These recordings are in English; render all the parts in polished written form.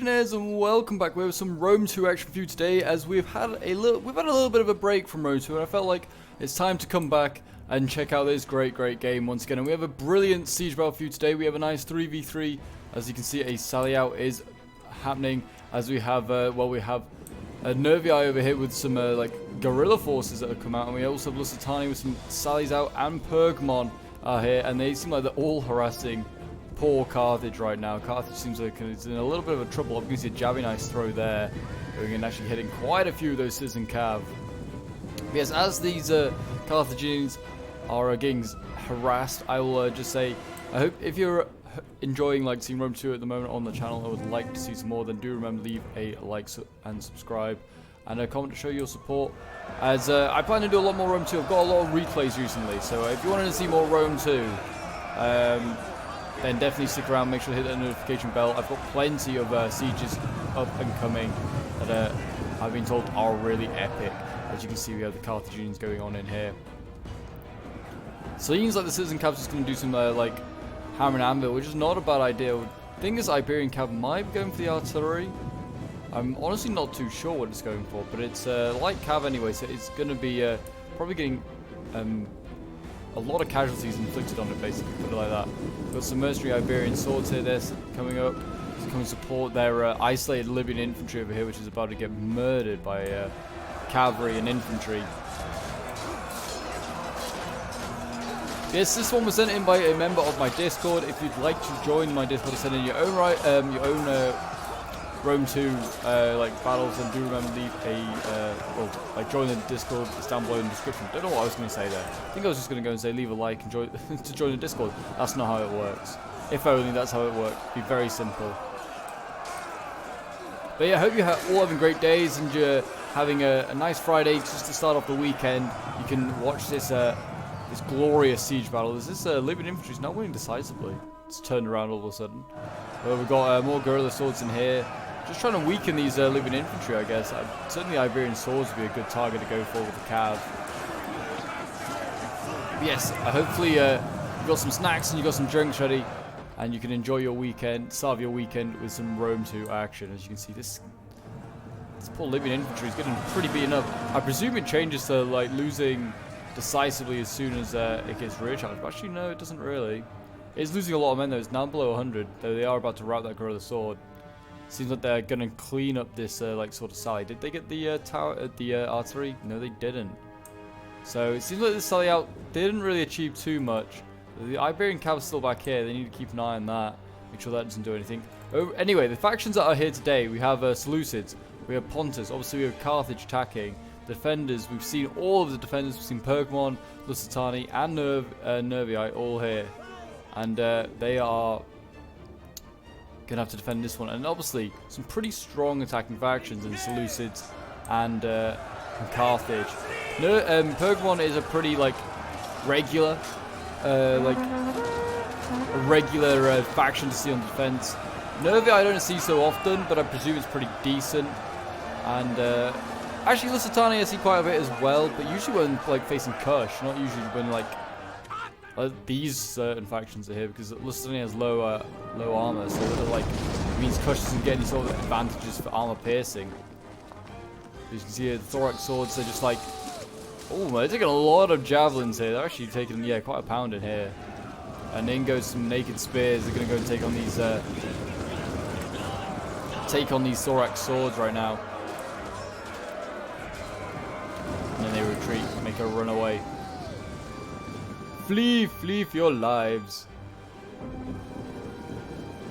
Legionnaires, and welcome back. We have some Rome 2 action for you today, as we've had a little bit of a break from Rome 2, and I felt like it's time to come back and check out this great game once again. And we have a brilliant siege battle for you today. We have a nice 3v3. As you can see, a sally out is happening as we have Nervii over here with some like guerrilla forces that have come out, and we also have Lusitani with some sallies out, and Pergamon are here, and they seem like they're all harassing poor Carthage right now. Carthage seems like it's in a little bit of a trouble. I'm going to see a jabbing nice throw there, going and actually hitting quite a few of those citizen cav. Yes, as these Carthaginians are getting harassed, I will just say, I hope if you're enjoying like seeing Rome 2 at the moment on the channel, I would like to see some more, then do remember leave a like and subscribe and a comment to show your support, as I plan to do a lot more Rome 2. I've got a lot of replays recently, so if you wanted to see more Rome 2, then definitely stick around, make sure to hit that notification bell. I've got plenty of sieges up and coming that I've been told are really epic. As you can see, we have the Carthaginians going on in here. So it seems like the citizen cav is going to do some like hammer and anvil, which is not a bad idea. The thing is, Iberian cav might be going for the artillery. I'm honestly not too sure what it's going for, but it's light cav anyway, so it's going to be probably getting a lot of casualties inflicted on it, basically, put it like that. We've got some mercenary Iberian swords here, they're coming up to come and support their isolated Libyan infantry over here, which is about to get murdered by cavalry and infantry. Yes, this one was sent in by a member of my Discord. If you'd like to join my Discord to send in your own Rome 2 like battles, and do remember leave a join the Discord. It's down below in the description. Don't know what I was going to say there. I think I was just going to go and say leave a like and join to join the Discord. That's not how it works. If only that's how it worked. It'd be very simple. But yeah, I hope you're all having great days, and you're having a nice Friday just to start off the weekend. You can watch this this glorious siege battle. This Libyan infantry is now winning decisively. It's turned around all of a sudden. Well, we've got more guerrilla swords in here. Just trying to weaken these Libyan infantry, I guess. Certainly Iberian swords would be a good target to go for with the cav. But yes, hopefully you've got some snacks and you've got some drinks ready, and you can enjoy your weekend, start your weekend with some Rome 2 action. As you can see, this poor Libyan infantry is getting pretty beaten up. I presume it changes to like losing decisively as soon as it gets rear challenged, but actually no, it doesn't really. It's losing a lot of men though. It's now below 100, though they are about to rout that guerrilla sword. Seems like they're gonna clean up this like sort of sally. Did they get the artillery? No, they didn't. So it seems like this sally out didn't really achieve too much. The Iberian cav is still back here. They need to keep an eye on that. Make sure that doesn't do anything. Oh, anyway, the factions that are here today, we have Seleucids, we have Pontus, obviously we have Carthage attacking. Defenders, we've seen all of the defenders. We've seen Pergamon, Lusitani, and Nervii all here, and they are gonna have to defend this one. And obviously some pretty strong attacking factions in Seleucids and Carthage. Pergamon is a pretty like regular faction to see on defense. Nervii I don't see so often, but I presume it's pretty decent. And actually Lusitani I see quite a bit as well, but usually when like facing Kush, not usually when like these certain factions are here, because Lusitani has low armor, so that like it means Kush doesn't get any sort of advantages for armor piercing. As you can see here, the thorax swords, they're just like, oh, they're taking a lot of javelins here. They're actually taking quite a pound in here. And in goes some naked spears. They're gonna go and take on these thorax swords right now. And then they retreat, make a run away. Flee for your lives.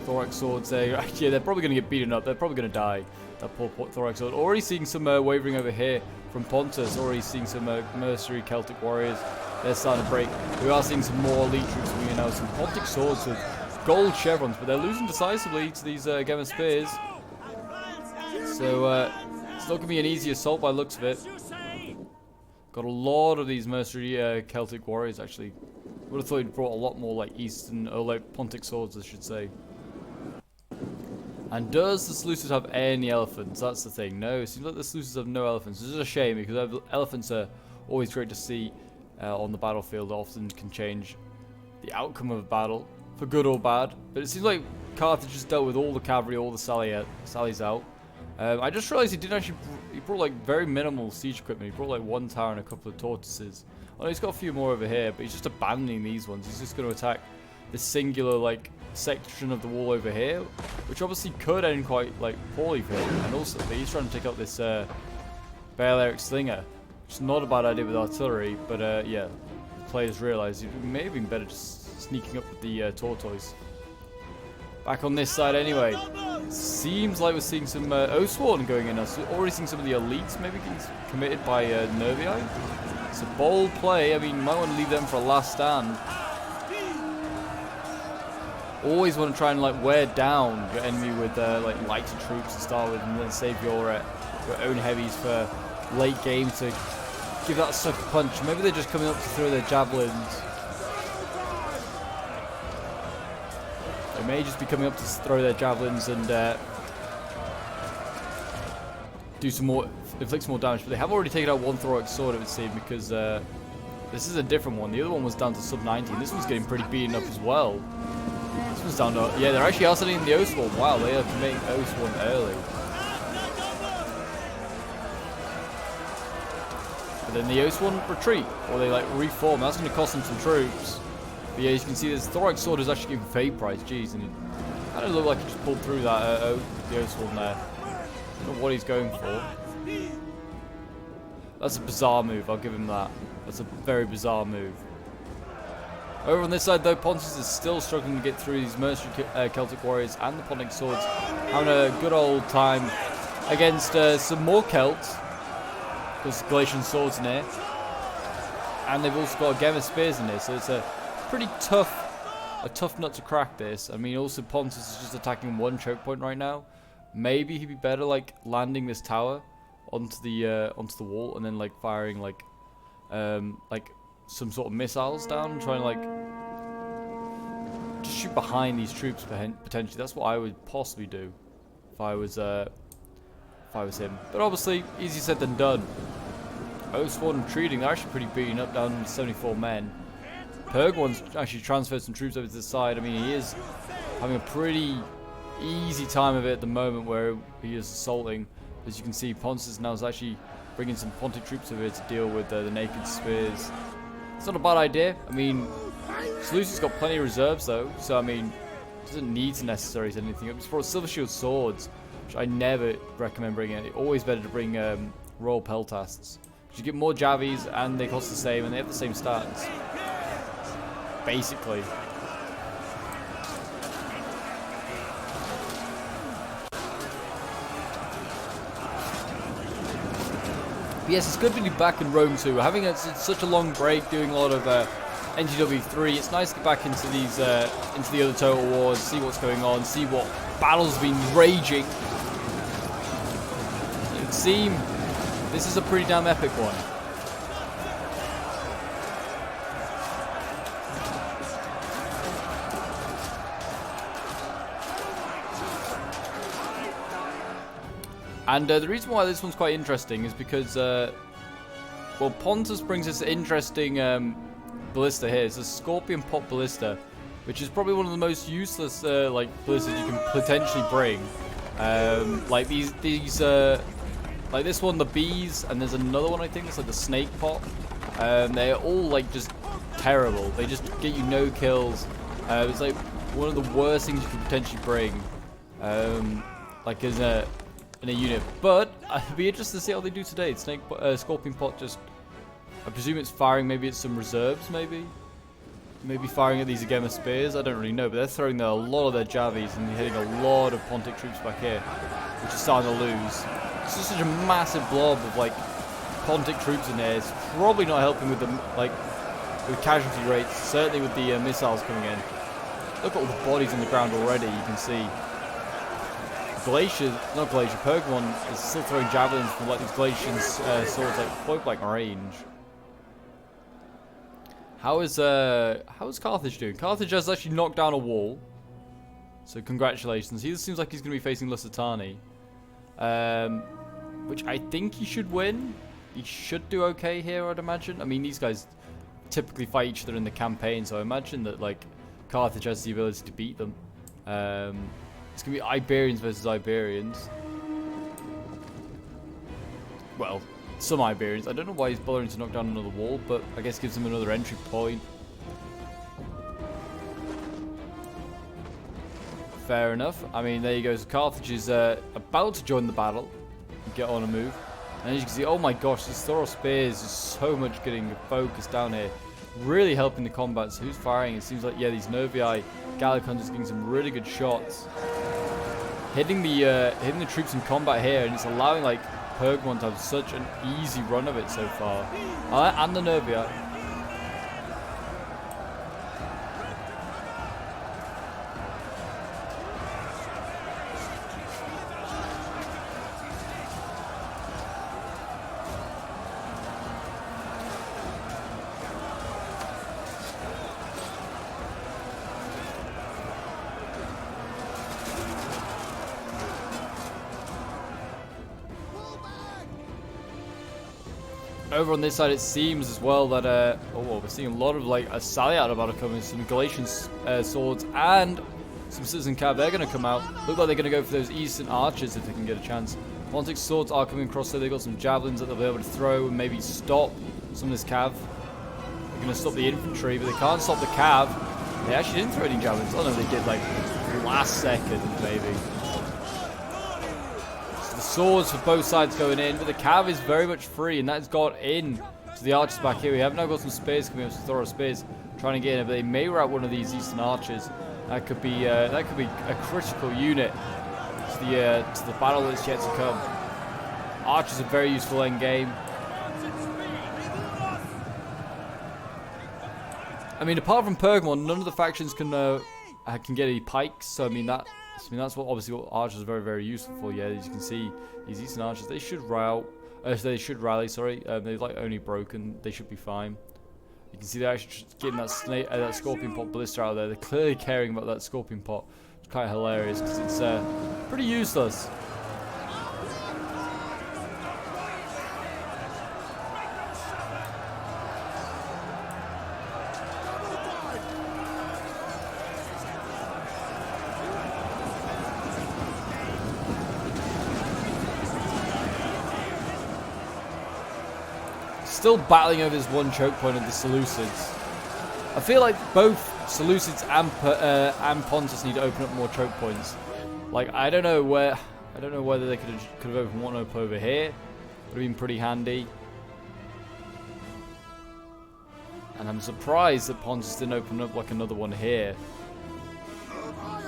Thorax swords there. Yeah, they're probably going to get beaten up. They're probably going to die. That poor thorax sword. Already seeing some wavering over here from Pontus. Already seeing some mercenary Celtic warriors. They're starting to break. We are seeing some more elite troops coming in now. Some Pontic swords with gold chevrons, but they're losing decisively to these Gemma spears. So it's not going to be an easy assault by the looks of it. Got a lot of these mercenary Celtic warriors actually. Would have thought he'd brought a lot more like Eastern, or like Pontic swords I should say. And does the Seleucids have any elephants? That's the thing. No, it seems like the Seleucids have no elephants. This is a shame, because elephants are always great to see on the battlefield. Often can change the outcome of a battle, for good or bad. But it seems like Carthage has dealt with all the cavalry, all the sallies out. I just realized he didn't actually. He brought like very minimal siege equipment. He brought like one tower and a couple of tortoises. Oh, he's got a few more over here, but he's just abandoning these ones. He's just going to attack this singular like section of the wall over here, which obviously could end quite like poorly for him. And also, he's trying to take out this Balearic Slinger, which is not a bad idea with artillery. But yeah, the players realize it may have been better just sneaking up with the tortoise. Back on this side anyway. Seems like we're seeing some Oathsworn going in. So already seeing some of the elites maybe getting committed by Nervii. It's a bold play. I mean, you might want to leave them for a last stand. Always want to try and like wear down your enemy with like lighter troops to start with, and then save your own heavies for late game to give that sucker punch. Maybe they're just coming up to throw their javelins. They may just be coming up to throw their javelins and do some more, inflict some more damage. But they have already taken out one Thoric sword, it would seem, because this is a different one. The other one was down to sub 90, and this one's getting pretty beaten up as well. This one's down to, yeah, they're actually outsetting the Oathsworn. Wow, they are committing Oathsworn early. But then the Oathsworn retreat, or they like reform. That's going to cost them some troops. But yeah, as you can see, this Thoric sword is actually giving Vaporized. Jeez, and it kind of looked like he just pulled through that the Oathsworn there. I don't know what he's going for. That's a bizarre move, I'll give him that. That's a very bizarre move. Over on this side though, Pontus is still struggling to get through these mercenary Celtic warriors and the Pontic swords. Having a good old time against some more Celts. There's Galatian swords in here. And they've also got Gemma spears in here, so it's a pretty tough nut to crack this. I mean, also Pontus is just attacking one choke point right now. Maybe he'd be better like landing this tower onto the wall and then like firing like some sort of missiles down and trying to like just shoot behind these troops potentially. That's what I would possibly do if I was him. But obviously, easier said than done. Oathsworn retreating. They're actually pretty beaten up, down to 74 men. Pergwan's actually transferred some troops over to the side. I mean, he is having a pretty easy time of it at the moment where he is assaulting. As you can see, Pontus now is actually bringing some Pontic troops over here to deal with the naked spears. It's not a bad idea. I mean, Seleucus got plenty of reserves though, so I mean, doesn't need to necessarily set anything up. It's for Silver Shield swords, which I never recommend bringing. It's always better to bring Royal Peltasts. You get more Javies and they cost the same and they have the same stats. Basically. But yes, it's good to be back in Rome too. We're having such a long break, doing a lot of NGW3. It's nice to get back into these into the other Total Wars, see what's going on, see what battles have been raging. It would seem this is a pretty damn epic one. And the reason why this one's quite interesting is because, well, Pontus brings this interesting ballista here. It's a Scorpion Pot Ballista, which is probably one of the most useless like ballistas you can potentially bring. Like these like this one, the bees, and there's another one I think that's like the Snake Pot. They're all like just terrible. They just get you no kills. It's like one of the worst things you could potentially bring, like as in a unit. But I'd be interested to see how they do today. Scorpion Pot just, I presume it's firing, maybe it's some reserves, maybe firing at these Agema spears. I don't really know, but they're throwing a lot of their Javies and hitting a lot of Pontic troops back here, which is starting to lose. It's just such a massive blob of like Pontic troops in there. It's probably not helping with the with casualty rates. Certainly with the missiles coming in. Look at all the bodies on the ground already. You can see. Pergamon is still throwing javelins from like these Galatians swords like point blank range. How is Carthage doing? Carthage has actually knocked down a wall, so congratulations. He seems like he's going to be facing Lusitani, which I think he should win. He should do okay here, I'd imagine. I mean, these guys typically fight each other in the campaign, so I imagine that like Carthage has the ability to beat them. It's going to be Iberians versus Iberians. Well, some Iberians. I don't know why he's bothering to knock down another wall, but I guess gives him another entry point. Fair enough. I mean, there you go. So Carthage is about to join the battle and get on a move. And as you can see, oh my gosh, this Thorough Spears is so much getting focused down here. Really helping the combat. So who's firing? It seems like, yeah, these Novii Gallicons are getting some really good shots. Hitting the troops in combat here, and it's allowing like Pergamon to have such an easy run of it so far. And the Novii. Over on this side, it seems as well that we're seeing a lot of like a Saliat about to come in, some Galatian swords and some Citizen Cav. They're going to come out. Look like they're going to go for those Eastern archers if they can get a chance. Pontic's swords are coming across, so they've got some javelins that they'll be able to throw and maybe stop some of this Cav. They're going to stop the infantry, but they can't stop the Cav. They actually didn't throw any javelins. Oh no, they did like last second maybe. Swords for both sides going in, but the Cav is very much free, and that's got in to the archers back here. We have now got some spears coming up, some Thorough Spears trying to get in, but they may route one of these Eastern archers. That could be a critical unit to the battle that's yet to come. Archers are very useful end game. I mean, apart from Pergamon, none of the factions can get any pikes. So I mean that's what obviously what archers are very, very useful for. Yeah, as you can see, these Eastern archers, they should rally. Sorry, they're like only broken. They should be fine. You can see they're actually getting that Scorpion Pot Ballista out there. They're clearly caring about that Scorpion Pot. It's kind of hilarious because it's pretty useless. Still battling over this one choke point of the Seleucids. I feel like both Seleucids and Pontus need to open up more choke points. Like I don't know whether they could have opened one up over here. Would have been pretty handy. And I'm surprised that Pontus didn't open up like another one here.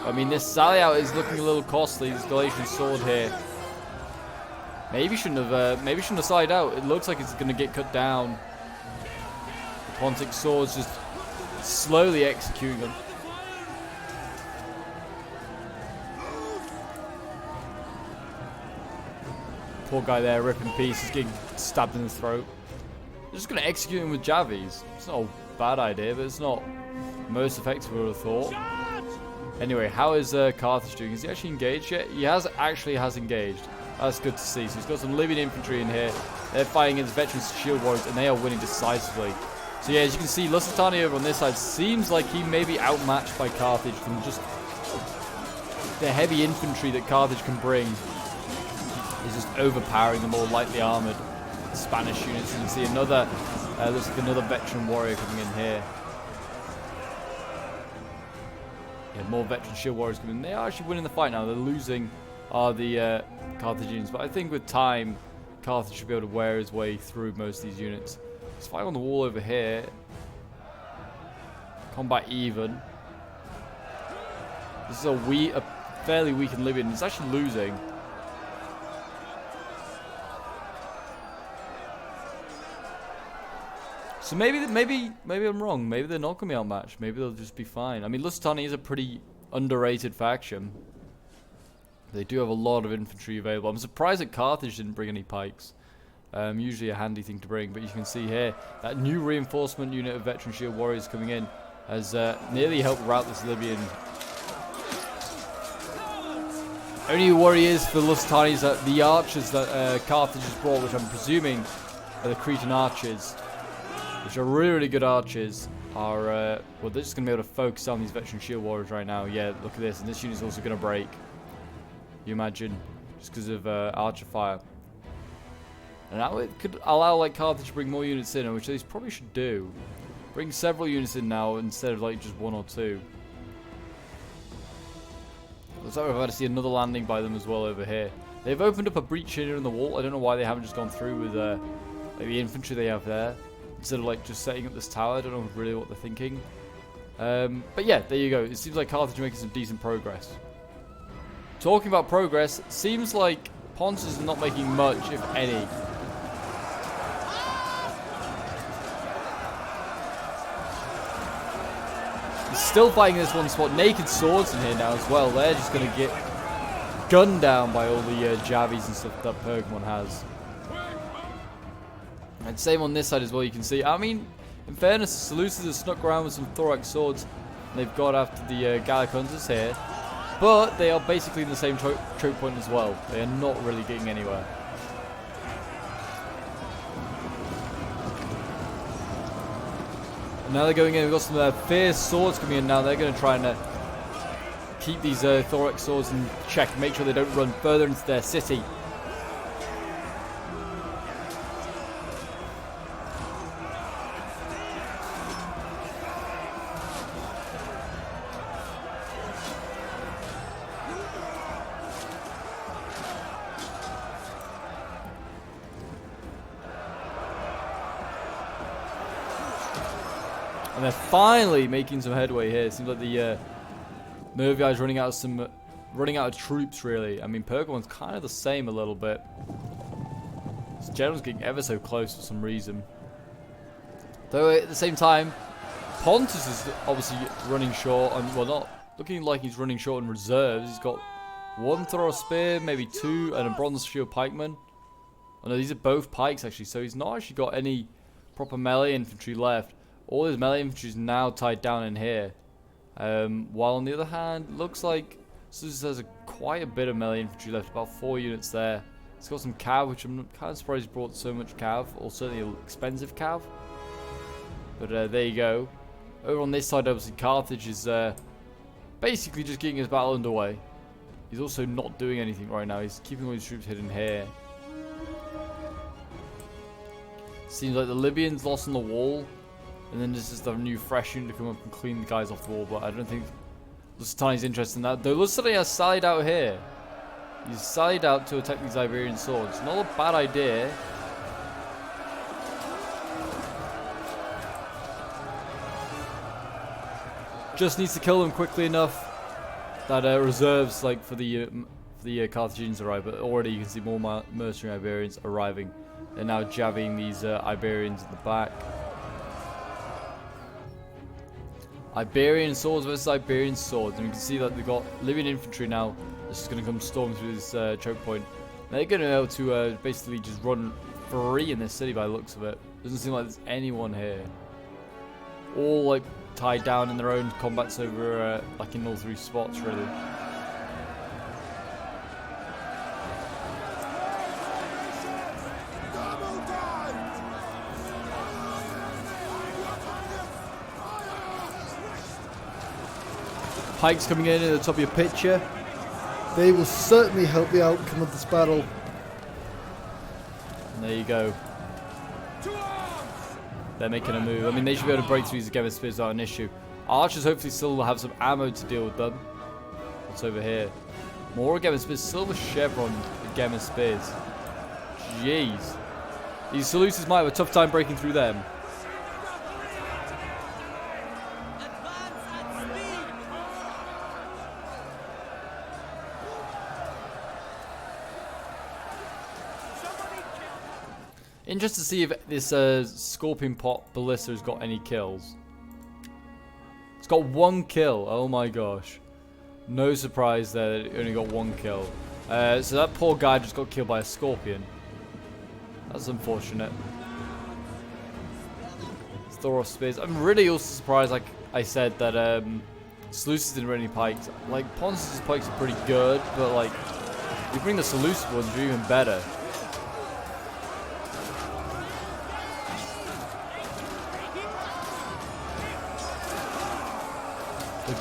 I mean, this Saliat is looking a little costly. This Galatian sword here. Maybe shouldn't have side out. It looks like it's going to get cut down. The Pontic sword's just slowly executing them. Poor guy there, ripping pieces, getting stabbed in the throat. They're just going to execute him with javies. It's not a bad idea, but it's not most effective, I would have thought. Anyway, how is Carthage doing? Is he actually engaged yet? He has engaged. That's good to see. So he's got some living infantry in here. They're fighting against veterans shield warriors, and they are winning decisively. So yeah, as you can see, Lusitania over on this side seems like he may be outmatched by Carthage from just the heavy infantry that Carthage can bring. Is just overpowering the more lightly armored Spanish units. And you can see another, looks like another veteran warrior coming in here. Yeah, more veteran shield warriors coming in. They are actually winning the fight now. They're losing are the Carthaginians, but I think with time Carthage should be able to wear his way through most of these units. Let's fight on the wall over here. Combat even. This is a fairly weakened Libyan. It's actually losing. So maybe I'm wrong. Maybe they're not going to be outmatched. Maybe they'll just be fine. I mean, Lusitania is a pretty underrated faction. They do have a lot of infantry available. I'm surprised that Carthage didn't bring any pikes. Usually a handy thing to bring, but you can see here that new reinforcement unit of veteran shield warriors coming in has nearly helped rout this Libyan. Only worry is for Lusitania is that the archers that Carthage has brought, which I'm presuming are the Cretan archers, which are really, really good archers, are, well, they're just going to be able to focus on these veteran shield warriors right now. Yeah, look at this. And this unit's also going to break. You imagine, just because of archer fire. And now it could allow, like, Carthage to bring more units in, which they probably should do. Bring several units in now instead of, like, just one or two. Looks like we're about to see another landing by them as well over here. They've opened up a breach here in the wall. I don't know why they haven't just gone through with like the infantry they have there. Instead of like just setting up this tower. I don't know really what they're thinking. But yeah, there you go. It seems like Carthage are making some decent progress. Talking about progress, it seems like Pontus is not making much, if any. He's still fighting this one spot. Naked swords in here now as well. They're just going to get gunned down by all the javies and stuff that PokeJohn has. And same on this side as well, you can see. I mean, in fairness, the Seleucids have snuck around with some thorax swords. And they've got after the Gallic hunters here. But they are basically in the same choke point as well. They are not really getting anywhere. And now they're going in. We've got some fierce swords coming in now. They're going to try and keep these thorax swords in check. Make sure they don't run further into their city. And they're finally making some headway here. It seems like the Mervii is running out of troops, really. I mean, PokeJohn's kind of the same a little bit. This general's getting ever so close for some reason. Though at the same time, Pontus is obviously running short on, well, not looking like he's running short on reserves. He's got one throw spear, maybe two, and a bronze shield pikeman. Oh no, these are both pikes actually, so he's not actually got any proper melee infantry left. All his melee infantry is now tied down in here. While on the other hand, looks like Seleucus has quite a bit of melee infantry left, about 4 units there. It's got some cav, which I'm kind of surprised he brought so much cav, or certainly expensive cav. But there you go. Over on this side, obviously, Carthage is basically just getting his battle underway. He's also not doing anything right now. He's keeping all his troops hidden here. Seems like the Libyans lost on the wall. And then there's just a new fresh unit to come up and clean the guys off the wall. But I don't think Lusitani's interested in that. Though Lusitani has sallied out here. He's sallied out to attack these Iberian swords. Not a bad idea. Just needs to kill them quickly enough that reserves, like, for the Carthaginians arrive. But already you can see more mercenary Iberians arriving. They're now jabbing these Iberians in the back. Iberian swords versus Iberian swords, and you can see that they've got Libyan infantry now that's just going to come storming through this choke point. And they're going to be able to basically just run free in this city by the looks of it. Doesn't seem like there's anyone here. All like tied down in their own combats over like in all 3 spots really. Pikes coming in at the top of your picture. They will certainly help the outcome of this battle. And there you go. They're making a move. I mean, they should be able to break through these Gemma spears without an issue. Archers hopefully still will have some ammo to deal with them. What's over here? More Gemma spears. Silver chevron Gemma spears. Jeez. These Seleucids might have a tough time breaking through them. Interested to see if this Scorpion Pot Ballista has got any kills. It's got 1 kill. Oh my gosh. No surprise there that it only got 1 kill. So that poor guy just got killed by a Scorpion. That's unfortunate. Thoros Spears. I'm really also surprised, like I said, that Seleucus didn't run any pikes. Like, Pontus' pikes are pretty good, but like, you bring the Seleucus ones, they're even better.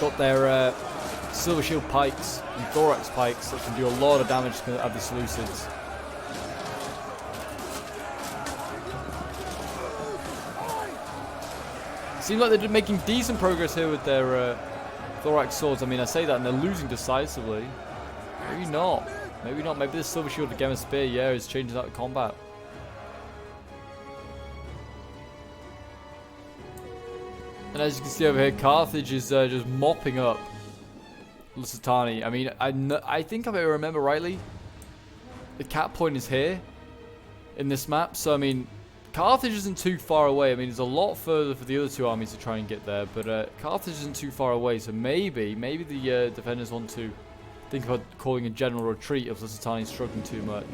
got their silver shield pikes and thorax pikes that can do a lot of damage to the Seleucids. Seems like they're making decent progress here with their thorax swords. I mean, I say that and they're losing decisively. Maybe not. Maybe not. Maybe this silver shield again with spear, yeah, is changing that combat. And as you can see over here, Carthage is just mopping up Lusitani. I mean, I think if I remember rightly, the cap point is here in this map. So, I mean, Carthage isn't too far away. I mean, it's a lot further for the other two armies to try and get there. But Carthage isn't too far away. So maybe the defenders want to think about calling a general retreat if Lusitani's struggling too much.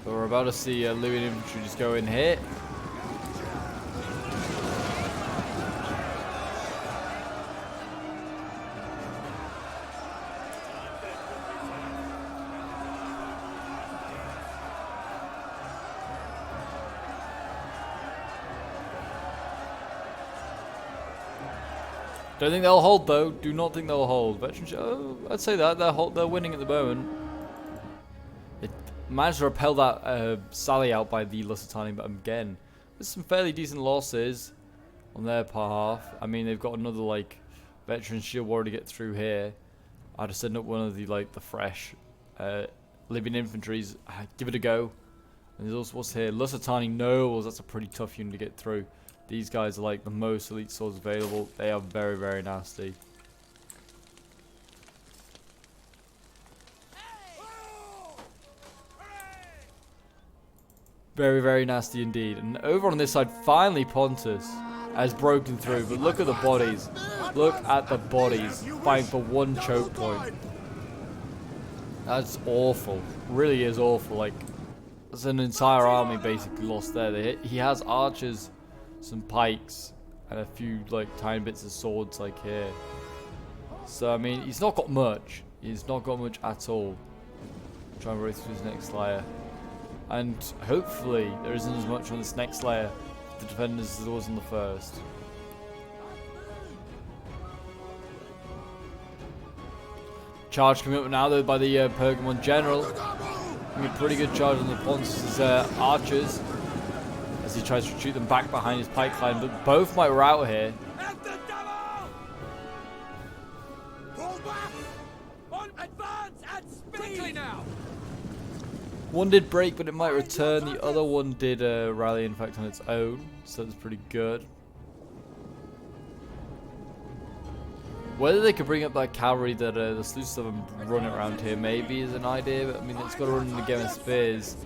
But we're about to see Libyan infantry just go in here. Don't think they'll hold though. Do not think they'll hold. Veterans, oh, I'd say that they're winning at the moment. It managed to repel that sally out by the Lusitani, but again, there's some fairly decent losses on their behalf. I mean, they've got another like veteran shield warrior to get through here. I'd just send up one of the the fresh Libyan infantries. Give it a go. And there's also what's here, Lusitani nobles. That's a pretty tough unit to get through. These guys are like the most elite swords available. They are very, very nasty. Very, very nasty indeed. And over on this side, finally Pontus has broken through. But look at the bodies. Look at the bodies fighting for one choke point. That's awful. Really is awful. Like, there's an entire army basically lost there. He has archers, some pikes, and a few like tiny bits of swords like here. So I mean, he's not got much. He's not got much at all. Try and race through his next layer, and hopefully there isn't as much on this next layer for the defenders as there was on the first. Charge coming up now though by the Pergamon general. A pretty good charge on the Pontus' archers, as he tries to shoot them back behind his pike line, but both might rout here. One did break, but it might return. The other one did rally, in fact, on its own, so that's pretty good. Whether they could bring up that cavalry that the Seleucids have run around here maybe is an idea, but I mean, it's got to run again with spears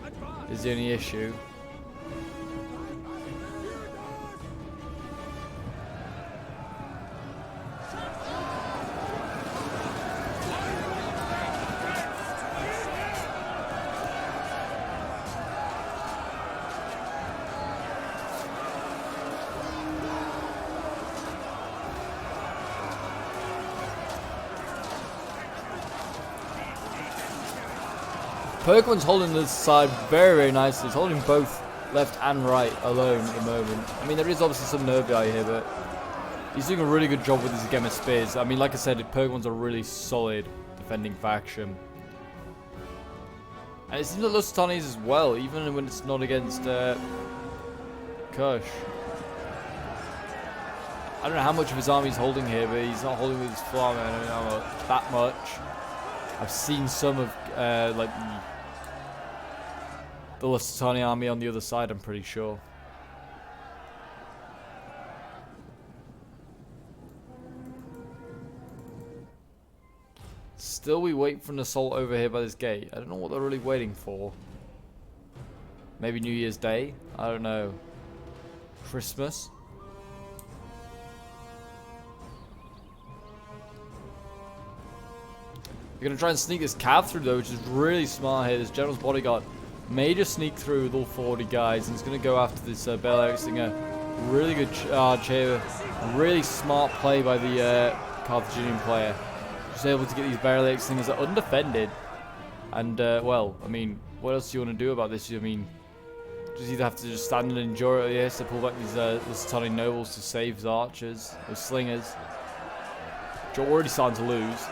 is the only issue. Pergamon's holding this side very, very nicely. He's holding both left and right alone at the moment. I mean, there is obviously some Nervii here, but he's doing a really good job with his Gemma spears. I mean, like I said, Pergamon's a really solid defending faction. And it seems that Lusitani's as well, even when it's not against Kush. I don't know how much of his army he's holding here, but he's not holding with his full army. I don't know that much. I've seen some of like the Lusitani army on the other side, I'm pretty sure. Still we wait for an assault over here by this gate. I don't know what they're really waiting for. Maybe New Year's Day? I don't know. Christmas? They're going to try and sneak this cav through though, which is really smart here. This general's bodyguard may just sneak through with all 40 guys, and he's going to go after this Bel Erixinger. Really good charge here. Really smart play by the Carthaginian player. Just able to get these Bel Erixingers that are undefended. And, well, I mean, what else do you want to do about this? I mean, Just either have to just stand and endure it. He has to pull back these Lusitani nobles to save his archers, or slingers, which are already starting to lose.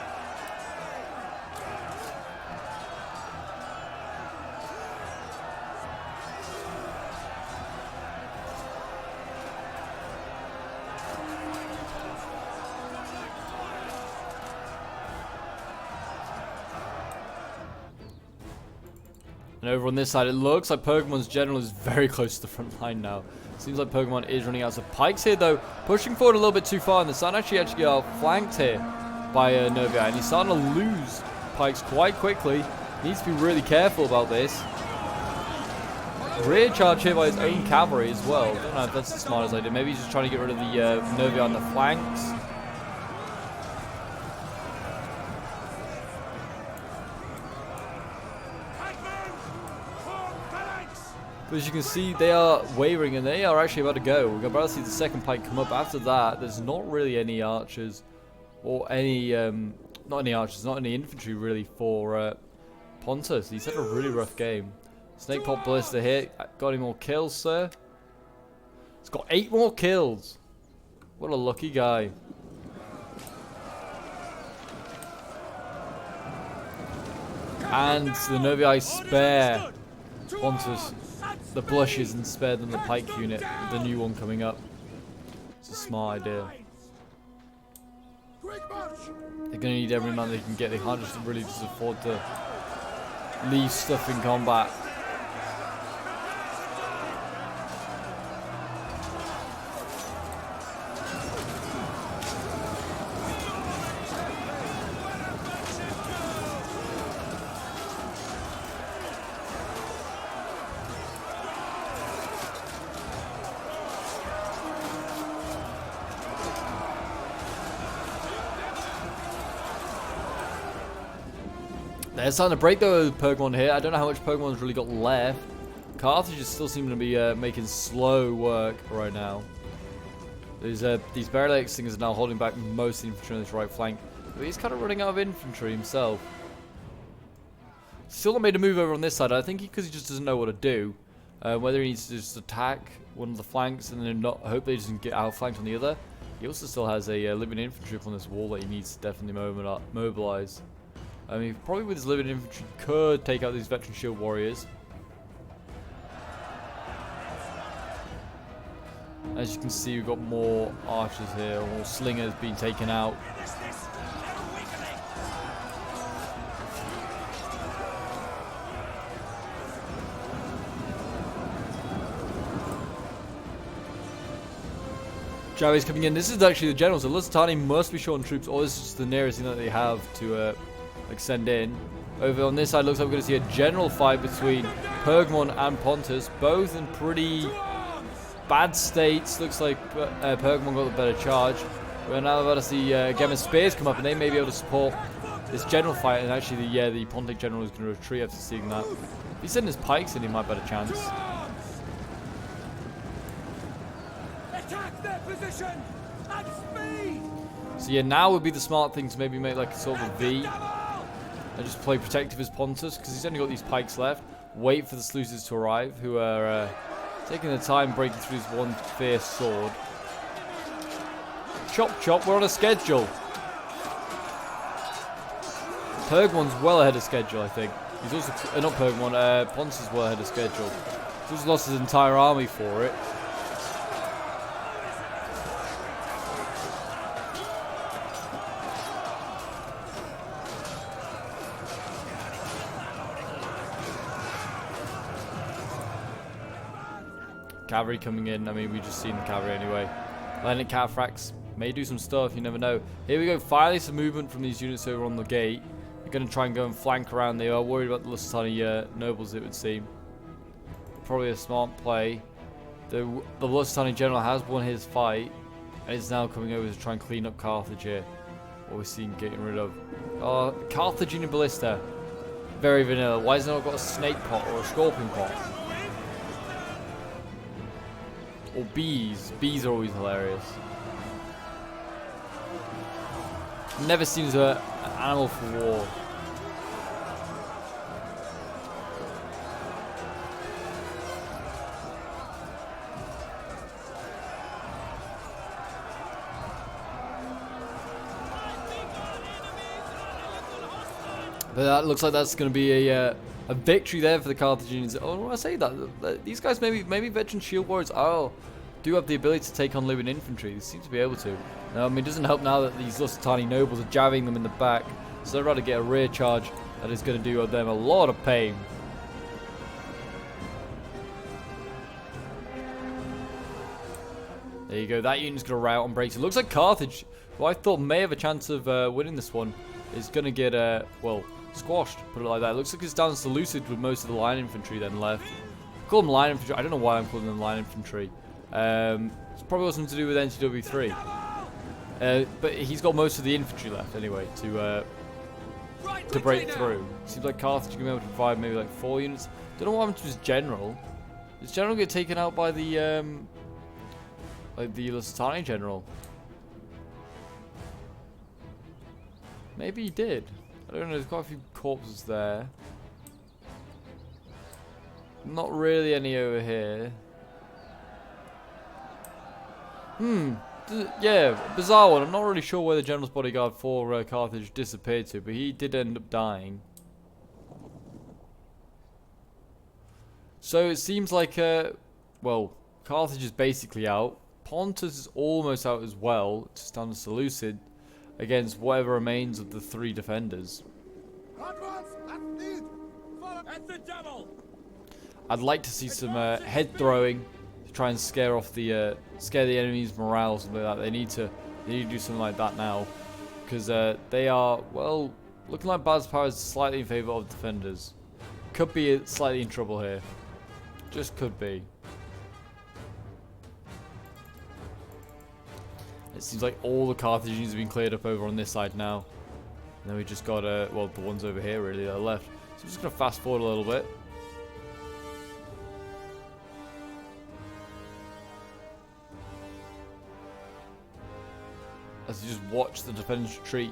And over on this side, it looks like Pokemon's general is very close to the front line now. Seems like Pokemon is running out of pikes here, though. Pushing forward a little bit too far, and the sun actually get flanked here by Novia. And he's starting to lose pikes quite quickly. Needs to be really careful about this. Rear charge here by his own cavalry as well. Don't know if that's the smartest idea. Maybe he's just trying to get rid of the Novia on the flanks. But as you can see, they are wavering and they are actually about to go. We're about to see the second pike come up. After that, there's not really any archers or any, not any archers, not any infantry really for Pontus. He's had a really rough game. Snake Pop Ballista here. Got any more kills, sir? He's got 8 more kills. What a lucky guy. And the Novii spare Pontus the blushes and spare them the pike unit, the new one coming up. It's a smart idea. They're going to need every man they can get. They can't just really just afford to leave stuff in combat. They're starting to break though, Pokemon here. I don't know how much Pokemon's really got left. Carthage is still seeming to be making slow work right now. There's these Barrel-X things are now holding back most of the infantry on this right flank. But he's kind of running out of infantry himself. Still not made a move over on this side. I think because he just doesn't know what to do. Whether he needs to just attack one of the flanks and then not hope they doesn't get outflanked on the other. He also still has a living infantry up on this wall that he needs to definitely mobilize. I mean, probably with his living infantry could take out these veteran shield warriors. As you can see, we've got more archers here, more slingers being taken out. Javi's coming in. This is actually the general, so Lusitani must be short on troops, or this is just the nearest thing that they have to send in. Over on this side, looks like we're going to see a general fight between Pergamon and Pontus, both in pretty bad states. Looks like Pergamon got the better charge. We're now about to see Gemma's spears come up, and they may be able to support this general fight. And actually, the Pontic general is going to retreat after seeing that. If he's sending his pikes in, he might have a better chance. Attack their position at speed. So yeah, now would be the smart thing to maybe make like a sort of a V. And just play protective as Pontus, because he's only got these pikes left. Wait for the sluices to arrive, who are taking the time breaking through his one fierce sword. Chop chop, we're on a schedule. Pergamon's well ahead of schedule, I think. He's also, not Pergamon, Pontus is well ahead of schedule. He's also lost his entire army for it. Cavalry coming in. I mean, we've just seen the cavalry anyway. Landing Cataphracts may do some stuff, you never know. Here we go, finally some movement from these units over on the gate. They're going to try and go and flank around. They are worried about the Lusitani nobles, it would seem. Probably a smart play. The Lusitani general has won his fight, and is now coming over to try and clean up Carthage here. What we're seeing getting rid of. Carthaginian Ballista. Very vanilla. Why has it not got a snake pot or a scorpion pot? Or bees. Bees are always hilarious. Never seems an animal for war. But that looks like that's going to be a victory there for the Carthaginians. Oh, when I say that, these guys maybe veteran shield warriors do have the ability to take on living infantry. They seem to be able to. Now, I mean, it doesn't help now that these Lusitani nobles are jabbing them in the back. So they're about to get a rear charge that is going to do them a lot of pain. There you go. That unit's going to rout and break. It looks like Carthage, who I thought may have a chance of winning this one, is going to get, well, squashed, put it like that. It looks like it's down to Seleucid with most of the line infantry then left. I call them line infantry. I don't know why I'm calling them line infantry. It's probably got something to do with NCW3. But he's got most of the infantry left anyway to break through. Seems like Carthage can be able to provide maybe like 4 units. Don't know what happened to his general. Does general get taken out by the like the Lusitani general? Maybe he did. I don't know. There's quite a few corpses there. Not really any over here. Yeah, bizarre one. I'm not really sure where the general's bodyguard for Carthage disappeared to, but he did end up dying. So it seems like, well, Carthage is basically out. Pontus is almost out as well, just down to Seleucid, against whatever remains of the 3 defenders. I'd like to see some head throwing to try and scare off the enemy's morale or something like that. They need to do something like that now, because they are, well, looking like Bad's power is slightly in favor of defenders. Could be slightly in trouble here. Just could be. It seems like all the Carthaginians have been cleared up over on this side now. And then we just got, well, the ones over here really that are left. So I'm just going to fast forward a little bit. As you just watch the defenders retreat.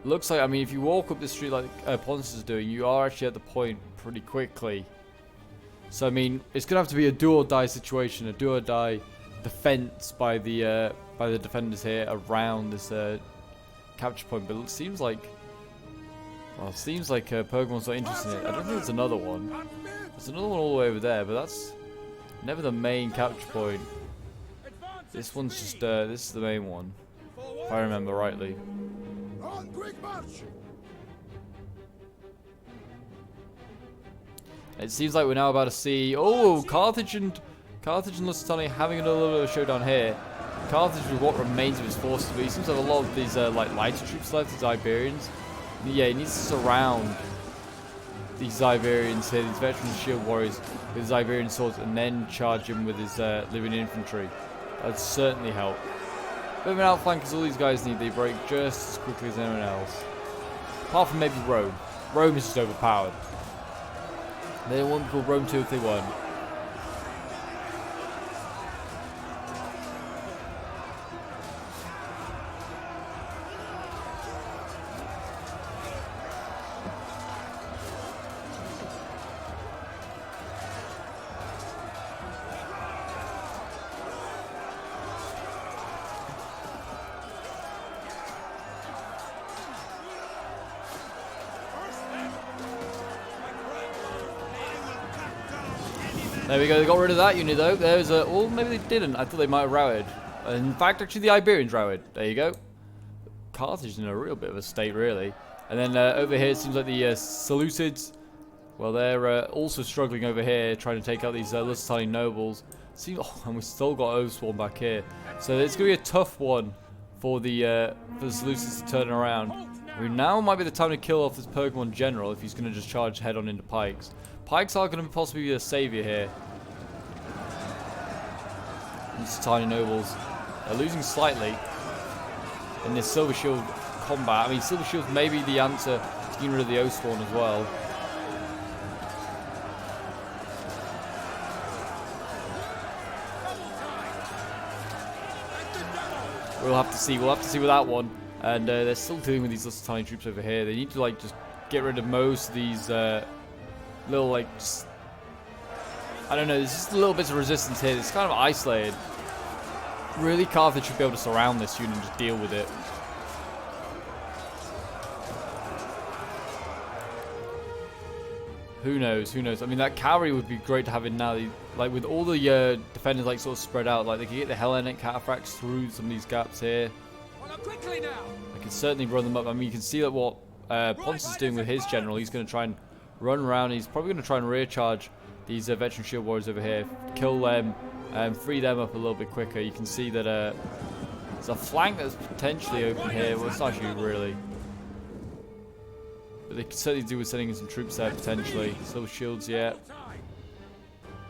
Looks like, I mean, if you walk up this street like Pontus is doing, you are actually at the point pretty quickly. So, I mean, it's going to have to be a do or die situation, a do or die defense by the defenders here around this capture point. But it seems like, well, Pokemon's not interested in it. I don't think there's another one. There's another one all the way over there, but that's never the main capture point. This one's just, this is the main one, if I remember rightly. It seems like we're now about to see, oh, Carthage and Lusitania having a little bit of a showdown here. Carthage with what remains of his forces, but he seems to have a lot of these like lighter troops left, these Iberians. Yeah, he needs to surround these Iberians here, these veteran shield warriors with his Iberian swords, and then charge him with his living infantry. That'd certainly help. Bit of an outflank because all these guys they break just as quickly as anyone else. Apart from maybe Rome. Rome is just overpowered. They won't be called Rome 2 if they won. There we go, they got rid of that unit though. There's a, well, maybe they didn't. I thought they might have routed. In fact, actually the Iberians routed. There you go. Carthage is in a real bit of a state, really. And then over here, it seems like the Seleucids, well, they're also struggling over here, trying to take out these Lusitani nobles. See, oh, and we still got Osborne back here. So it's going to be a tough one for the Seleucids to turn around. I mean, now might be the time to kill off this Pokemon general if he's going to just charge head on into pikes. Pikes are going to possibly be a savior here. These tiny nobles are losing slightly in this Silver Shield combat. I mean, Silver Shield may be the answer to getting rid of the Oathsworn as well. We'll have to see. We'll have to see with that one. And they're still dealing with these little tiny troops over here. They need to like just get rid of most of these little like just, I don't know. There's just a little bit of resistance here. It's kind of isolated. Really, Carthage should be able to surround this unit and just deal with it. Who knows? Who knows? I mean, that cavalry would be great to have in now. Like, with all the defenders, like, sort of spread out. Like, they could get the Hellenic cataphracts through some of these gaps here. Follow quickly now. I can certainly run them up. I mean, you can see that what Pontus is doing with his general. He's going to try and run around. He's probably going to try and rear charge these veteran shield warriors over here. Kill them. Free them up a little bit quicker. You can see that there's a flank that's potentially open here. Well, it's not actually really. But they could certainly do with sending in some troops there, potentially. Silver shields, yeah.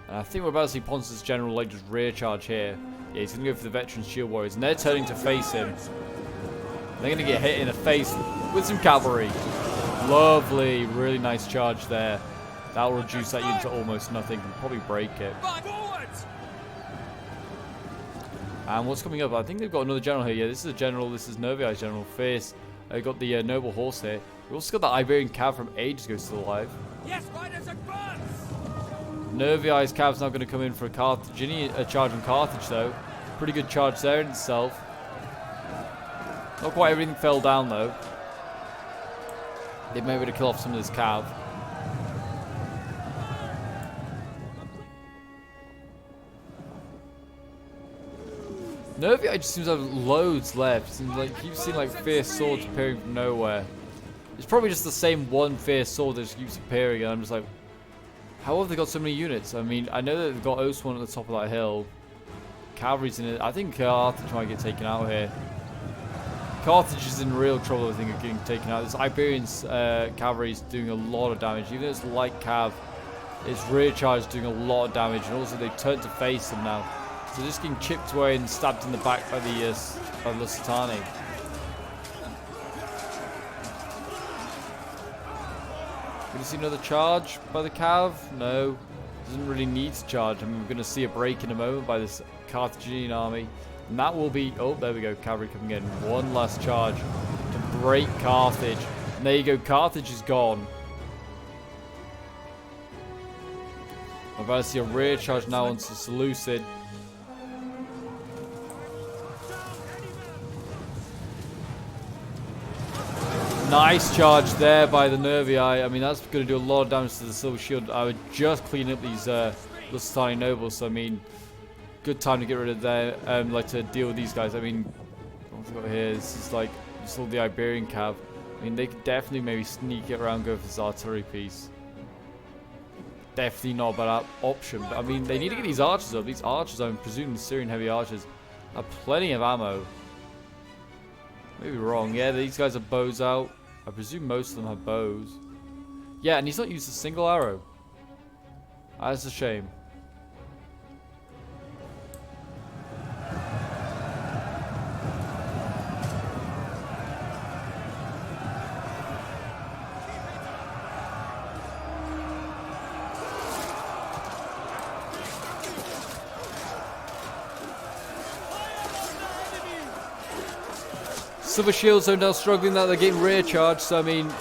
And I think we're about to see Pontus' general, like, just rear charge here. Yeah, he's going to go for the veteran shield warriors. And they're turning to face him. They're going to get hit in the face with some cavalry. Lovely. Really nice charge there. That'll reduce that unit to almost nothing. And probably break it. And what's coming up? I think they've got another general here. Yeah, this is a general. This is Nervi's general. Fierce. They've got the noble horse here. We've also got the Iberian cav from ages ago still alive. Yes, riders advance. Nervi's cav's now going to come in for a Carthaginian charge on Carthage though. Pretty good charge there in itself. Not quite everything fell down though. They may be able to kill off some of this cav. Nervi just seems to have loads left. Seems like keeps seeing like fierce swords appearing from nowhere. It's probably just the same one fierce sword that just keeps appearing, and I'm just like, how have they got so many units? I mean, I know that they've got Oswan at the top of that hill. Cavalry's in it. I think Carthage might get taken out here. Carthage is in real trouble, I think, of getting taken out. This Iberian cavalry is doing a lot of damage. Even though it's light cav, its rear charge is doing a lot of damage, and also they've turned to face them now. So just getting chipped away and stabbed in the back by the Lusitani. Gonna see another charge by the cav? No. Doesn't really need to charge. I mean, we're gonna see a break in a moment by this Carthaginian army. And that will be, oh, there we go, cavalry coming in. One last charge to break Carthage. And there you go, Carthage is gone. I'm about to see a rear charge now onto Seleucid. Nice charge there by the Nervii. I mean, that's going to do a lot of damage to the Silver Shield. I would just clean up these Lusitani nobles. So, I mean, good time to get rid of their, like, to deal with these guys. I mean, what have we got here? This is like, just all the Iberian cav. I mean, they could definitely maybe sneak it around, go for this artillery piece. Definitely not a bad option. But, I mean, they need to get these archers up. These archers, I'm presuming the Syrian heavy archers, have plenty of ammo. Maybe wrong. Yeah, these guys have bows out. I presume most of them have bows. Yeah, and he's not used a single arrow. That's a shame. Silver Shields are now struggling that they're getting rear charged, so I mean,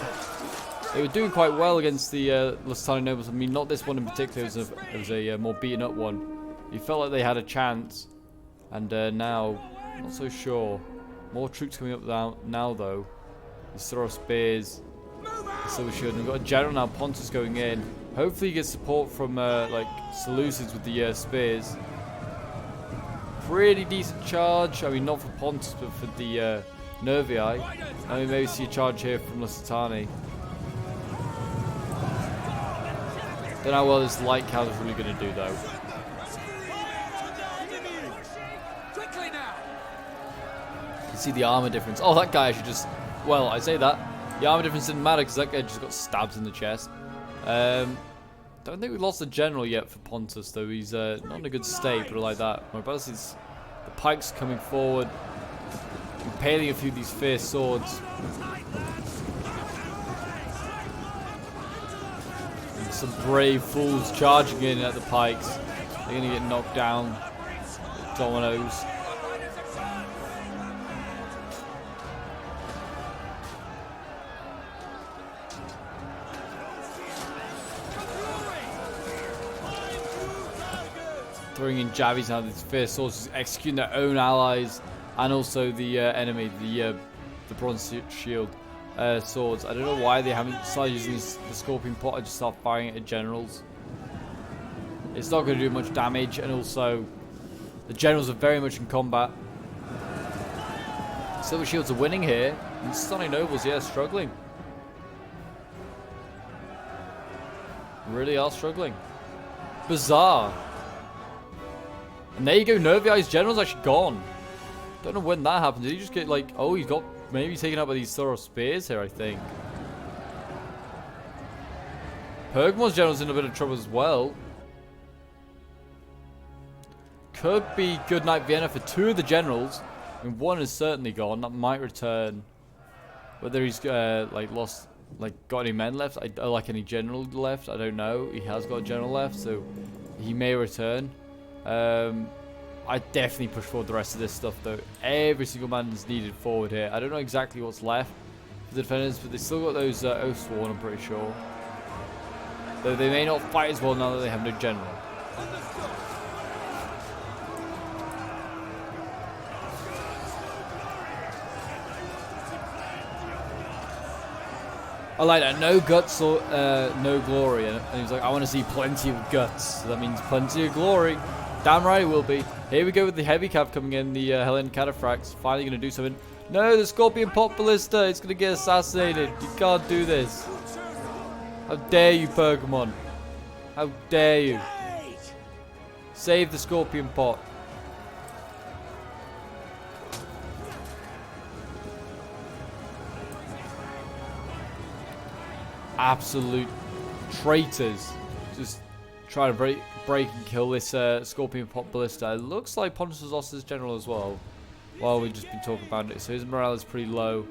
they were doing quite well against the Lusitani nobles. I mean, not this one in particular, it was a more beaten up one. You felt like they had a chance, and now, not so sure. More troops coming up now though. The throw spears, the Silver Shield, and we've got a general now, Pontus going in. Hopefully he gets support from like Seleucids with the spears. Pretty decent charge, I mean not for Pontus but for the Nervii. I mean, maybe see a charge here from Lusitani. Don't know how well this light cav is really going to do though. You can see the armor difference. Oh, that guy actually just, well, I say that. The armor difference didn't matter because that guy just got stabbed in the chest. Don't think we lost the general yet for Pontus though. He's not in a good state, but like that. We're about to see the pikes coming forward. Impaling a few of these fierce swords. And some brave fools charging in at the pikes. They're going to get knocked down. Dominoes. Throwing in jabbies now, these fierce swords executing their own allies. And also the enemy, the bronze shield. swords. I don't know why they haven't started using the Scorpion Pot and just start firing it at generals. It's not going to do much damage, and also the generals are very much in combat. Silver Shields are winning here, and Stunning Nobles, yeah, struggling. Really are struggling. Bizarre. And there you go, Nervi's general's actually gone. Don't know when that happened. Did he just get like, oh, he got maybe taken out by these Thorough Spears here, I think. Pergamon's general's in a bit of trouble as well. Could be Goodnight Vienna for 2 of the generals. I mean, 1 is certainly gone. That might return. Whether he's like lost, like got any men left, like any general left, I don't know. He has got a general left, so he may return. I definitely push forward the rest of this stuff though. Every single man is needed forward here. I don't know exactly what's left for the defenders, but they still got those Oathsworn, I'm pretty sure. Though they may not fight as well now that they have no general. I like that. No guts or no glory. And he's like, I want to see plenty of guts. So that means plenty of glory. Damn right it will be. Here we go with the heavy cav coming in. The Hellenic Cataphracts finally going to do something. No, the Scorpion Pot Ballista. It's going to get assassinated. You can't do this. How dare you, Pergamon? How dare you? Save the Scorpion Pot. Absolute traitors. Just trying to break and kill this Scorpion Pot Ballista. It looks like Pontus lost his general as well. While we've just been talking about it. So his morale is pretty low.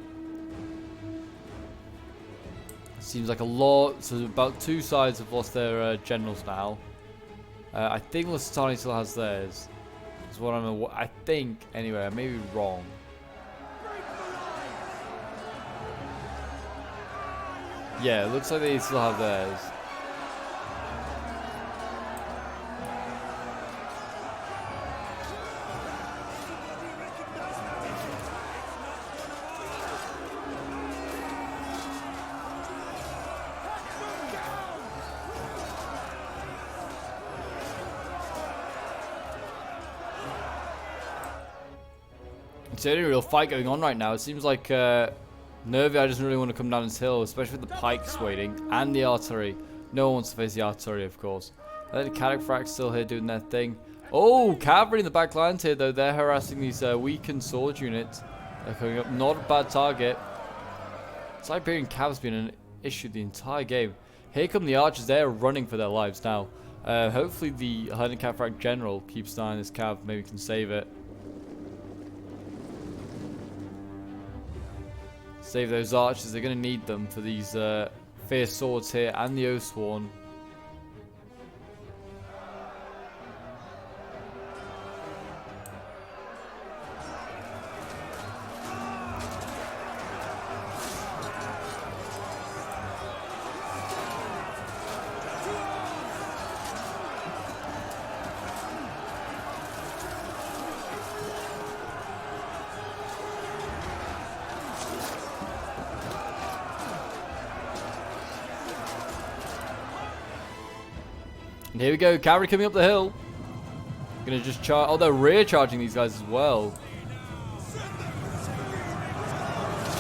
Seems like a lot. So about 2 sides have lost their generals now. I think Lusitania still has theirs. That's what I think. Anyway, I may be wrong. Yeah, it looks like they still have theirs. It's the only real fight going on right now. It seems like Nervi doesn't really want to come down this hill, especially with the pikes waiting and the artillery. No one wants to face the artillery, of course. And then the Cataphracts still here doing their thing. Oh, Cavalry in the back lines here, though. They're harassing these weakened sword units. They're coming up. Not a bad target. Siberian Cav's been an issue the entire game. Here come the archers. They're running for their lives now. Hopefully the Hellenic Cataphracts general keeps an eye on this cav. Maybe can save it. Save those archers. They're going to need them for these fierce swords here and the Oathsworn. And here we go, Cavalry coming up the hill. Gonna just charge. Oh, they're rear charging these guys as well.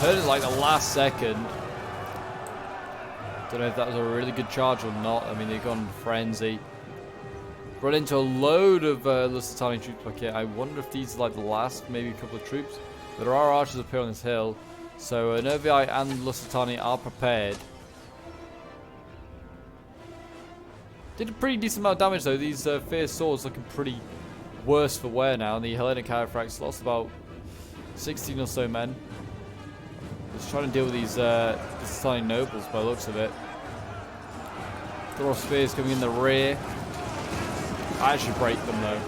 Heard it like the last second. Don't know if that was a really good charge or not. I mean, they've gone frenzy. Run into a load of Lusitanian troops back here. I wonder if these are like the last, maybe a couple of troops. But there are archers up here on this hill. So Nervi and Lusitania are prepared. Did a pretty decent amount of damage though. These fierce swords looking pretty worse for wear now. And the Hellenic Cataphracts lost about 16 or so men. Just trying to deal with these Lusitanian nobles by the looks of it. Throw spears coming in the rear. I should break them though.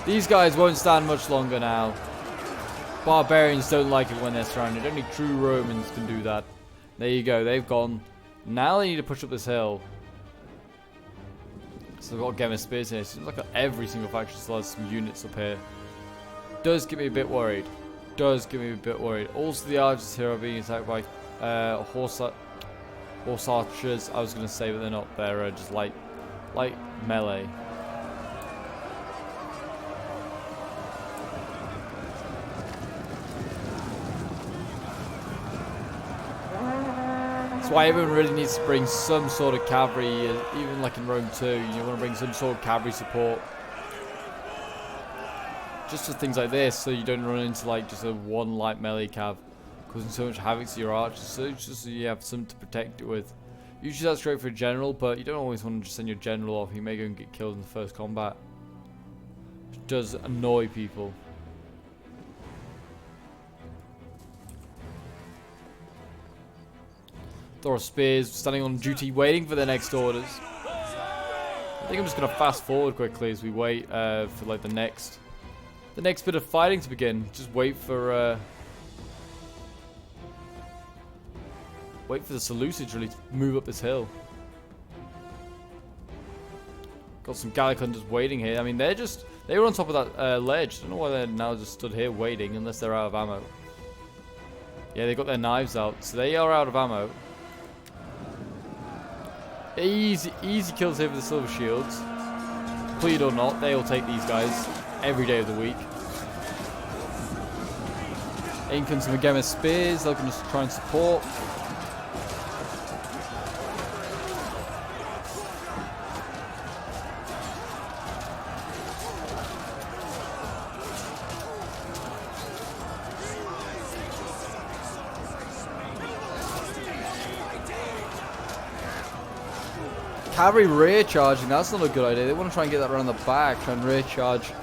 These guys won't stand much longer now. Barbarians don't like it when they're surrounded. Only true Romans can do that. There you go. They've gone. Now they need to push up this hill. So they've got Gemma Spears here. It seems like every single faction still has some units up here. Does get me a bit worried. does get me a bit worried. Also, the archers here are being attacked by horse archers. I was going to say, but they're not. They're just light melee. That's why everyone really needs to bring some sort of cavalry, even like in Rome 2. You want to bring some sort of cavalry support. Just for things like this, so you don't run into like just a one light melee cav causing so much havoc to your archers. So just so you have something to protect it with. Usually that's great for a general, but you don't always want to just send your general off. You may go and get killed in the first combat. Which does annoy people. Thor of Spears standing on duty, waiting for their next orders. I think I'm just gonna fast forward quickly as we wait for like the next bit of fighting to begin. Just wait for the Seleucids really to move up this hill. Got some Gallic hunters waiting here. I mean, they were on top of that ledge. I don't know why they're now just stood here waiting, unless they're out of ammo. Yeah, they got their knives out, so they are out of ammo. Easy kills here with the silver shields. Plead or not, they will take these guys every day of the week. In comes some Gemma spears. They're going to try and support. Cavalry rear charging, that's not a good idea. They want to try and get that around the back, try and rear charge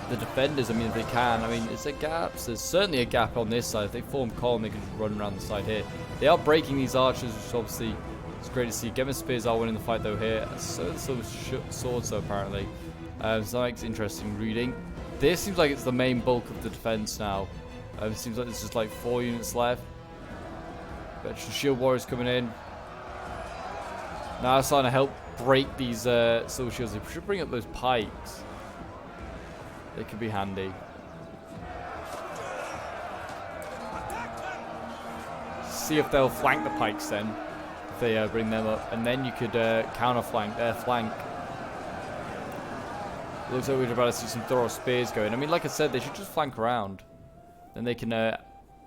the defenders. I mean, if they can. I mean, is there gaps? There's certainly a gap on this side. If they form column, they can just run around the side here. They are breaking these archers, which obviously is great to see. Gemma spears are winning the fight though here. So the silver swords though apparently. So that makes interesting reading. This seems like it's the main bulk of the defense now. It seems like there's just like 4 units left. Veteran shield warriors coming in. Now it's starting to help break these silver shields. They should bring up those pikes. They could be handy. See if they'll flank the pikes then. If they bring them up. And then you could counter flank their flank. Looks like we're about to see some Thor spears going. I mean, like I said, they should just flank around. Then they can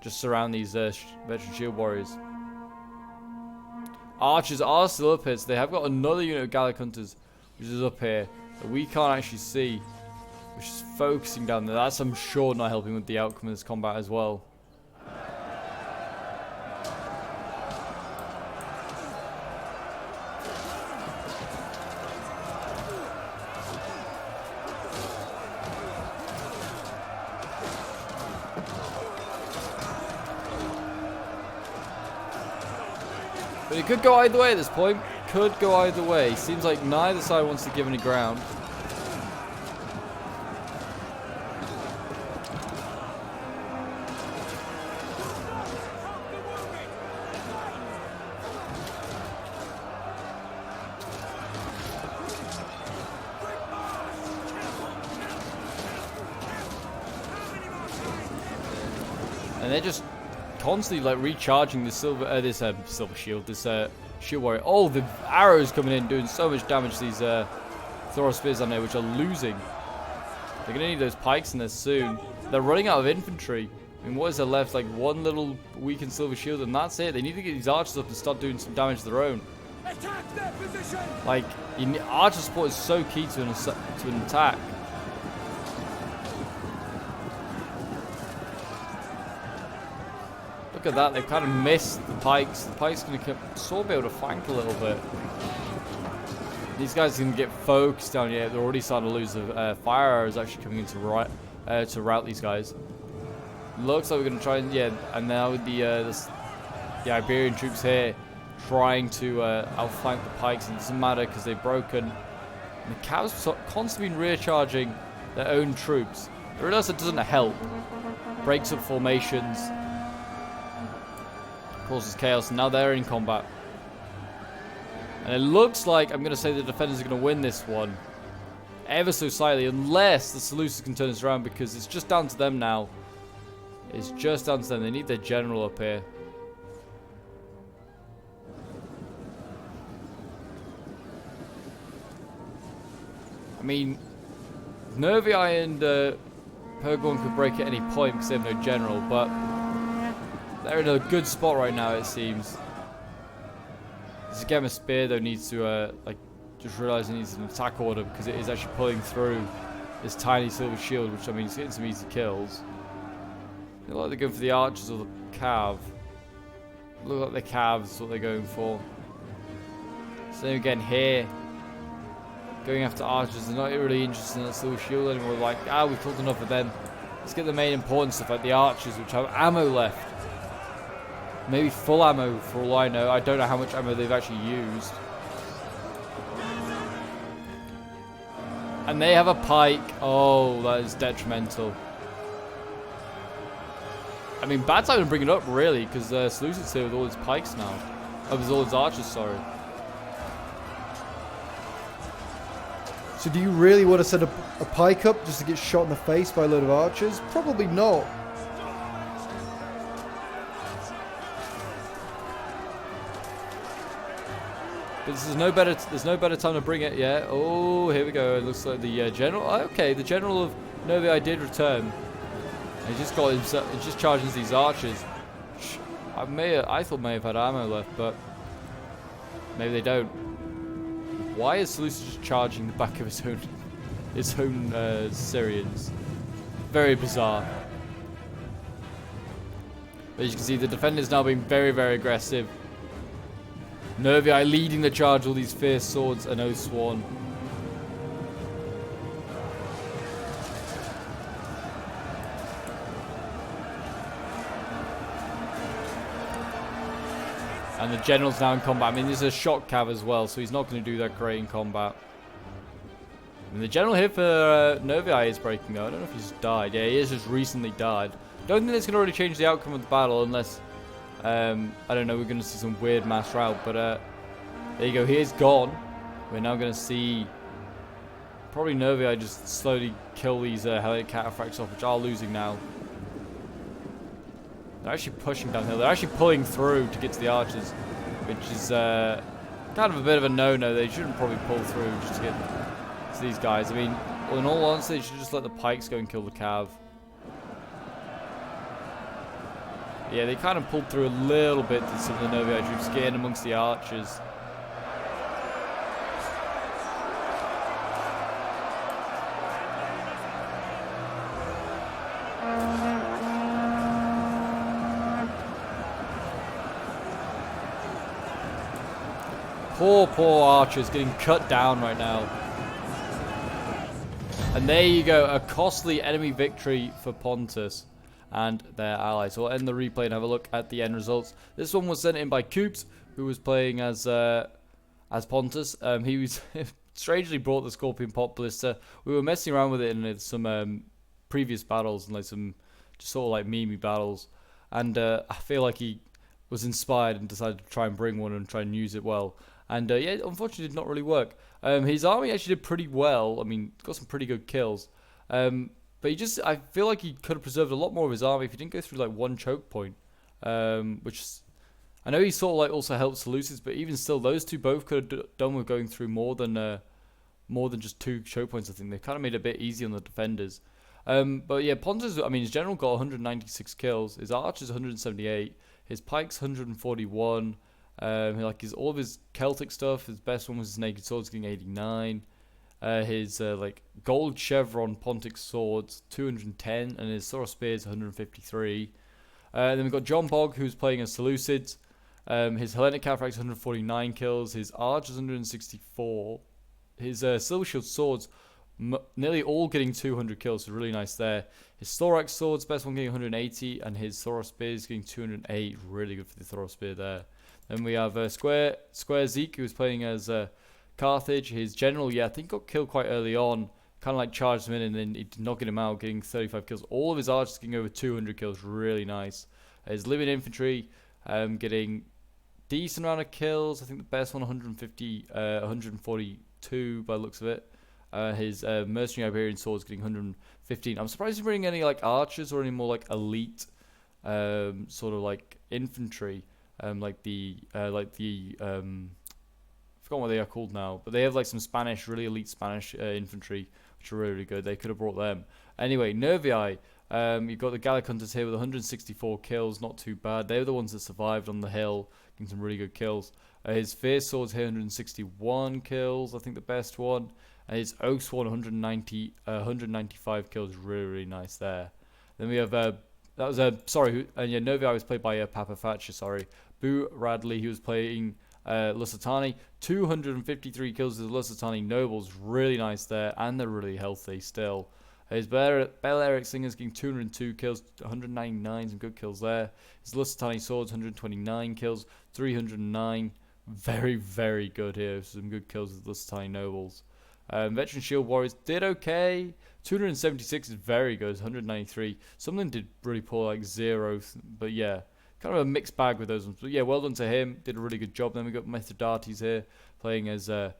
just surround these veteran shield warriors. Archers are still up here, so they have got another unit of Gallic hunters, which is up here, that we can't actually see, which is focusing down there. That's, I'm sure, not helping with the outcome of this combat as well. But it could go either way at this point. Could go either way. Seems like neither side wants to give any ground. And they're just constantly like recharging this silver shield, this shield warrior. Oh, the arrows coming in doing so much damage to these Thor spears on there, which are losing. They're gonna need those pikes in there soon. They're running out of infantry. I mean, what is there left? Like one little weakened silver shield, and that's it. They need to get these archers up and start doing some damage of their own. Attack their position! Like, archer support is so key to an attack. Look at that, they've kind of missed the pikes. The pikes going to sort of be able to flank a little bit. These guys can get focused down here. They're already starting to lose the fire arrows actually coming in to rout these guys. Looks like we're going to try and, yeah, and now with the Iberian troops here trying to outflank the pikes, and it doesn't matter because they've broken. And the Cavs constantly been rear charging their own troops. They realize that doesn't help. Breaks up formations. Causes chaos, and now they're in combat. And it looks like, I'm going to say the defenders are going to win this one. Ever so slightly, unless the Seleucids can turn this around, because it's just down to them now. is just down to them. They need their general up here. I mean, Nervii and PopeJohn could break at any point because they have no general, but they're in a good spot right now, it seems. This Gemma Spear, though, needs to, like, just realize he needs an attack order because it is actually pulling through this tiny silver shield, which, I mean, is getting some easy kills. They look like they're going for the archers or the cav. Look like the calves is what they're going for. Same again here. Going after archers, they're not really interested in that silver shield anymore. They're like, we've killed enough of them. Let's get the main important stuff, like the archers, which have ammo left. Maybe full ammo, for all I know. I don't know how much ammo they've actually used. And they have a pike. Oh, that is detrimental. I mean, bad time to bring it up, really, because Seleucid's here with all his pikes now. Oh, with all his archers, sorry. So do you really want to set a pike up just to get shot in the face by a load of archers? Probably not. But there's no better time to bring it yet. Oh, here we go. It looks like the general. Okay, the general of Nervii did return. He just got himself. He's just charging these archers. I thought may have had ammo left, but maybe they don't. Why is Seleucid just charging the back of his own Syrians? Very bizarre. But as you can see, the defenders now being very, very aggressive. Nervii leading the charge, all these fierce swords and oath sworn. And the general's now in combat. I mean, there's a shock cav as well, so he's not going to do that great in combat. I mean, the general here for Nervii is breaking out. I don't know if he's died. Yeah, he has just recently died. Don't think it's going to really change the outcome of the battle unless... I don't know, we're going to see some weird mass rout, but there you go, he is gone. We're now going to see probably Nervii just slowly kill these Hellenic cataphracts off, which are losing now. They're actually pushing downhill, they're actually pulling through to get to the archers, which is kind of a bit of a no-no. They shouldn't probably pull through just to get to these guys. I mean, well, in all honesty, they should just let the pikes go and kill the cav. Yeah, they kind of pulled through a little bit to some of the Nervii troops, getting amongst the archers. Poor archers getting cut down right now. And there you go, a costly enemy victory for Pontus and their allies. So we'll end the replay and have a look at the end results. This one was sent in by Coops, who was playing as Pontus. He was strangely brought the Scorpion Pot Blister. We were messing around with it in some previous battles and like some just sort of like meme battles. And I feel like he was inspired and decided to try and bring one and try and use it well. And yeah, unfortunately, it did not really work. His army actually did pretty well. I mean, got some pretty good kills. But I feel like he could have preserved a lot more of his army if he didn't go through like one choke point. Which I know he sort of like also helped Seleucids, but even still, those two both could have done with going through more than just 2 choke points. I think they kind of made it a bit easy on the defenders. But yeah, Pontus, I mean, his general got 196 kills. His archers 178. His pikes 141. Like all of his Celtic stuff, his best one was his naked swords, getting 89. His like gold chevron Pontic swords 210, and his Soros spears 153. Then we've got John Bog, who's playing as Seleucids. His Hellenic cataphracts 149 kills. His archers 164. His silver shield swords nearly all getting 200 kills, so really nice there. His thorax swords, best one getting 180, and his Thoros spears getting 208. Really good for the Thoros spear there. Then we have Square Zeke, who's playing as Carthage. His general, yeah, I think got killed quite early on. Kind of like charged him in and then he did not get him out, getting 35 kills. All of his archers getting over 200 kills, really nice. His living infantry getting decent amount of kills. I think the best one 142 by the looks of it. His mercenary Iberian swords getting 115. I'm surprised he's bringing any like archers or any more like elite sort of like infantry, like the forgot what they are called now, but they have like some Spanish, really elite Spanish infantry, which are really, really good. They could have brought them. Anyway, Nervii, you've got the Gallic Hunters here with 164 kills, not too bad. They were the ones that survived on the hill, getting some really good kills. His Fierce Swords here, 161 kills, I think the best one. And his Oak Sword, 195 kills, really, really nice there. Then we have, Nervii was played by Papa Thatcher, sorry. Boo Radley, he was playing Lusitani, 253 kills with the Lusitani Nobles, really nice there, and they're really healthy still. His Balearic Singers getting 202 kills, 199, some good kills there. His Lusitani Swords, 129 kills, 309, very, very good here, some good kills with Lusitani Nobles. Veteran Shield Warriors did okay, 276 is very good, 193. Some of them did really poor, like 0, but yeah. Kind of a mixed bag with those ones. But yeah, well done to him. Did a really good job. Then we got Mithridates here playing as a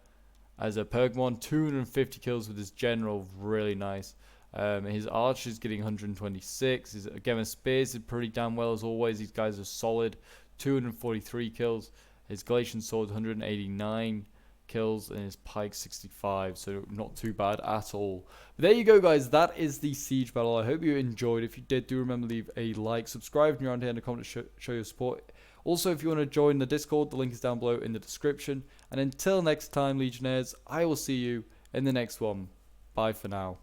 Pergamon. 250 kills with his general. Really nice. His archers getting 126. Again, his spears did pretty damn well as always. These guys are solid. 243 kills. His Galatian sword 189 kills, and his pike 65, so not too bad at all. But there you go, guys. That is the siege battle. I hope you enjoyed. If you did, do remember to leave a like, subscribe if you're around here, and a comment to show your support. Also, if you want to join the Discord, the link is down below in the description. And until next time, Legionnaires, I will see you in the next one. Bye for now.